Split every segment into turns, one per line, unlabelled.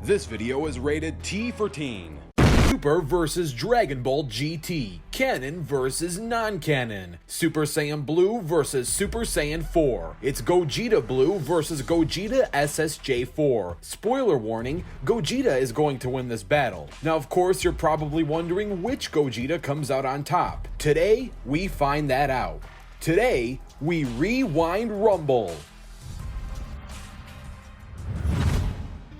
This video is rated T for Teen. Super vs Dragon Ball GT, Canon vs non-canon, Super Saiyan Blue vs Super Saiyan 4, it's Gogeta Blue vs Gogeta SSJ4. Spoiler warning, Gogeta is going to win this battle. Now of course you're probably wondering which Gogeta comes out on top. Today, we find that out. Today, we rewind Rumble.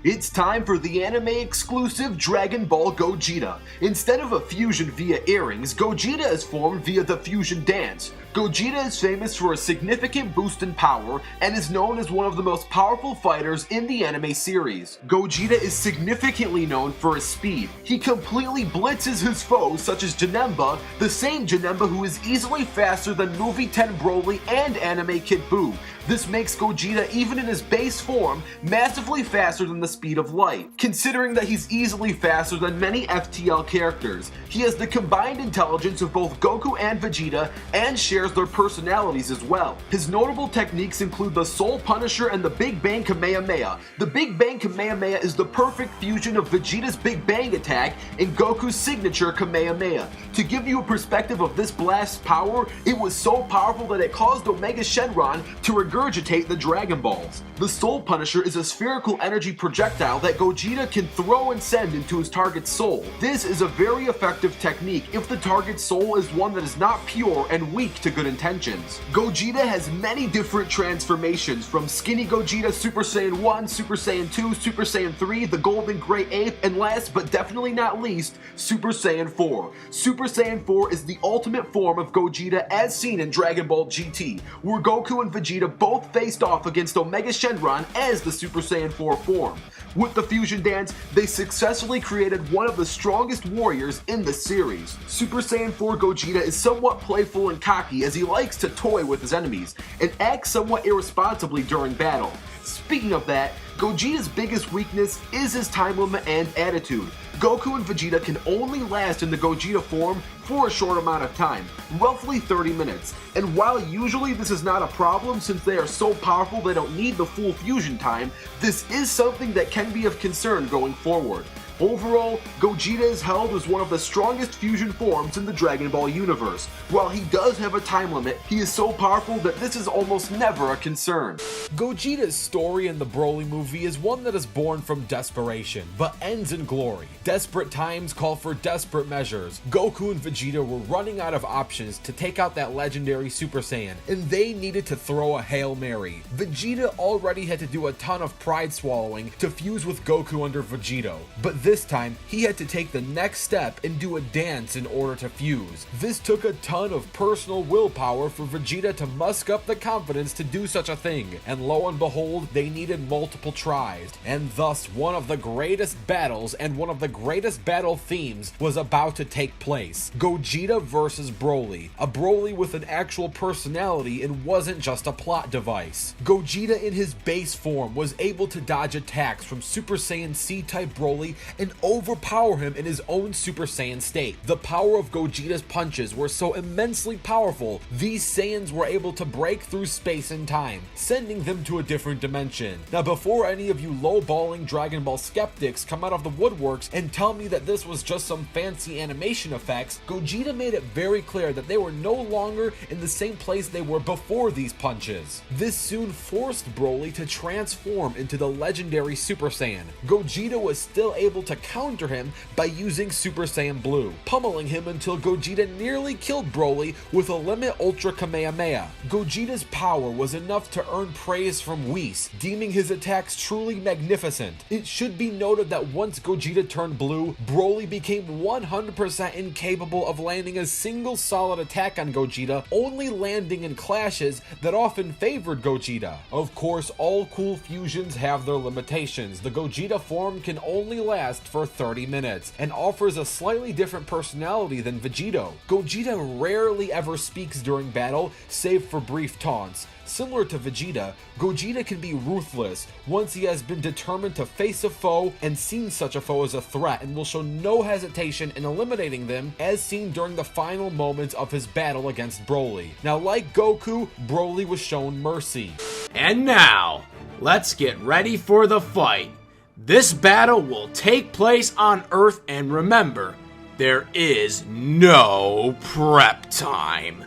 It's time for the anime-exclusive Dragon Ball Gogeta. Instead of a fusion via earrings, Gogeta is formed via the fusion dance. Gogeta is famous for a significant boost in power and is known as one of the most powerful fighters in the anime series. Gogeta is significantly known for his speed. He completely blitzes his foes such as Janemba, the same Janemba who is easily faster than Movie 10 Broly and Anime Kid Buu. This makes Gogeta, even in his base form, massively faster than the speed of light, considering that he's easily faster than many FTL characters. He has the combined intelligence of both Goku and Vegeta, and shares their personalities as well. His notable techniques include the Soul Punisher and the Big Bang Kamehameha. The Big Bang Kamehameha is the perfect fusion of Vegeta's Big Bang attack and Goku's signature Kamehameha. To give you a perspective of this blast's power, it was so powerful that it caused Omega Shenron to regurgitate the Dragon Balls. The Soul Punisher is a spherical energy projectile that Gogeta can throw and send into his target's soul. This is a very effective technique if the target's soul is one that is not pure and weak to good intentions. Gogeta has many different transformations, from Skinny Gogeta, Super Saiyan 1, Super Saiyan 2, Super Saiyan 3, the Golden Great Ape, and last but definitely not least, Super Saiyan 4. Super Saiyan 4 is the ultimate form of Gogeta as seen in Dragon Ball GT, where Goku and Vegeta both faced off against Omega Shenron as the Super Saiyan 4 form. With the fusion dance, they successfully created one of the strongest warriors in the series. Super Saiyan 4 Gogeta is somewhat playful and cocky as he likes to toy with his enemies, and acts somewhat irresponsibly during battle. Speaking of that, Gogeta's biggest weakness is his time limit and attitude. Goku and Vegeta can only last in the Gogeta form for a short amount of time, roughly 30 minutes, and while usually this is not a problem since they are so powerful they don't need the full fusion time, this is something that can be of concern going forward. Overall, Gogeta is held as one of the strongest fusion forms in the Dragon Ball universe. While he does have a time limit, he is so powerful that this is almost never a concern.
Gogeta's story in the Broly movie is one that is born from desperation, but ends in glory. Desperate times call for desperate measures. Goku and Vegeta were running out of options to take out that legendary Super Saiyan, and they needed to throw a Hail Mary. Vegeta already had to do a ton of pride swallowing to fuse with Goku under Vegito, but this time, he had to take the next step and do a dance in order to fuse. This took a ton of personal willpower for Vegeta to muster up the confidence to do such a thing, and lo and behold, they needed multiple tries, and thus one of the greatest battles and one of the greatest battle themes was about to take place. Gogeta versus Broly, a Broly with an actual personality and wasn't just a plot device. Gogeta in his base form was able to dodge attacks from Super Saiyan C-type Broly and overpower him in his own Super Saiyan state. The power of Gogeta's punches were so immensely powerful, these Saiyans were able to break through space and time, sending them to a different dimension. Now before any of you low-balling Dragon Ball skeptics come out of the woodworks and tell me that this was just some fancy animation effects, Gogeta made it very clear that they were no longer in the same place they were before these punches. This soon forced Broly to transform into the legendary Super Saiyan. Gogeta was still able to counter him by using Super Saiyan Blue, pummeling him until Gogeta nearly killed Broly with a Limit Ultra Kamehameha. Gogeta's power was enough to earn praise from Whis, deeming his attacks truly magnificent. It should be noted that once Gogeta turned blue, Broly became 100% incapable of landing a single solid attack on Gogeta, only landing in clashes that often favored Gogeta. Of course, all cool fusions have their limitations. The Gogeta form can only last for 30 minutes and offers a slightly different personality than Vegito. Gogeta rarely ever speaks during battle, save for brief taunts. Similar to Vegeta, Gogeta can be ruthless once he has been determined to face a foe and seen such a foe as a threat, and will show no hesitation in eliminating them, as seen during the final moments of his battle against Broly. Now, like Goku, Broly was shown mercy.
And now, let's get ready for the fight. This battle will take place on Earth, and remember, there is no prep time.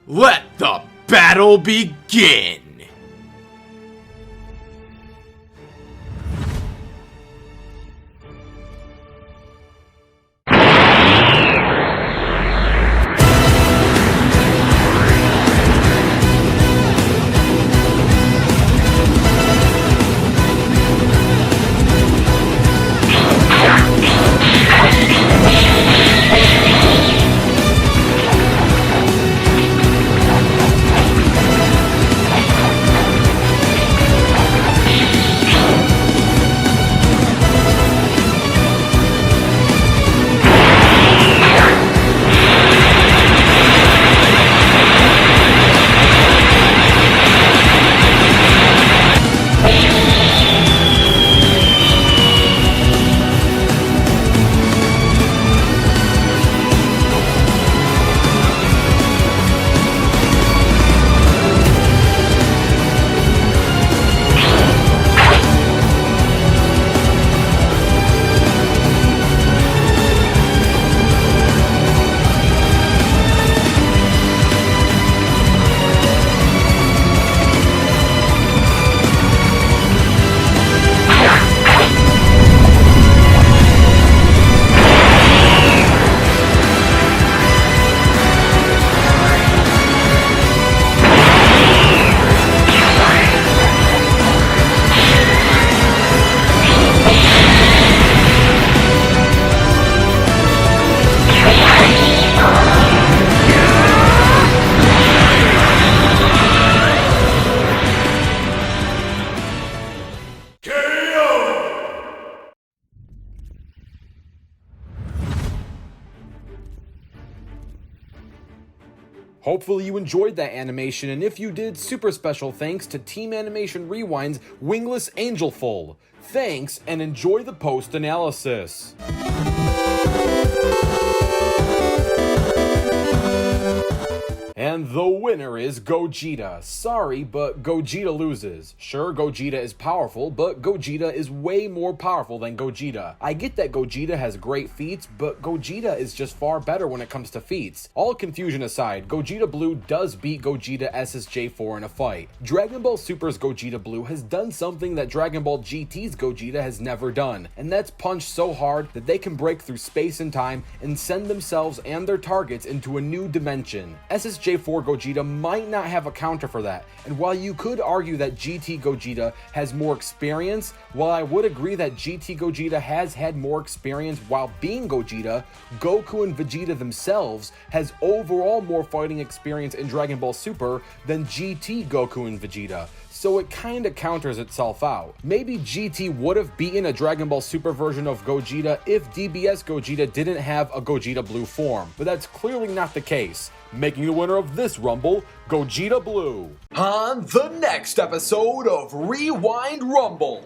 Let the battle begin!
Hopefully you enjoyed that animation, and if you did, super special thanks to Team Animation Rewind's Wingless Angelful. Thanks, and enjoy the post-analysis. And the winner is Gogeta. Sorry, but Gogeta loses. Sure, Gogeta is powerful, but Gogeta is way more powerful than Gogeta. I get that Gogeta has great feats, but Gogeta is just far better when it comes to feats. All confusion aside, Gogeta Blue does beat Gogeta SSJ4 in a fight. Dragon Ball Super's Gogeta Blue has done something that Dragon Ball GT's Gogeta has never done, and that's punch so hard that they can break through space and time and send themselves and their targets into a new dimension. SSJ4 Gogeta might not have a counter for that, and while you could argue that GT Gogeta has more experience, while I would agree that GT Gogeta has had more experience while being Gogeta, Goku and Vegeta themselves has overall more fighting experience in Dragon Ball Super than GT Goku and Vegeta. So it kinda counters itself out. Maybe GT would have beaten a Dragon Ball Super version of Gogeta if DBS Gogeta didn't have a Gogeta Blue form, but that's clearly not the case, making the winner of this Rumble, Gogeta Blue. On the next episode of Rewind Rumble.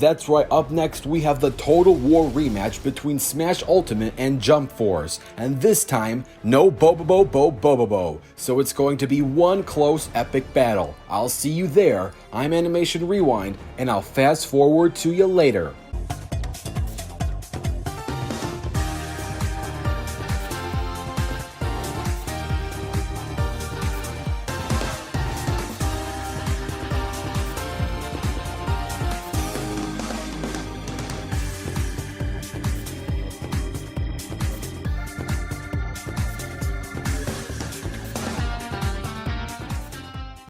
That's right, up next we have the Total War rematch between Smash Ultimate and Jump Force, and this time, no Bobobo, so it's going to be one close epic battle. I'll see you there. I'm Animation Rewind, and I'll fast forward to you later.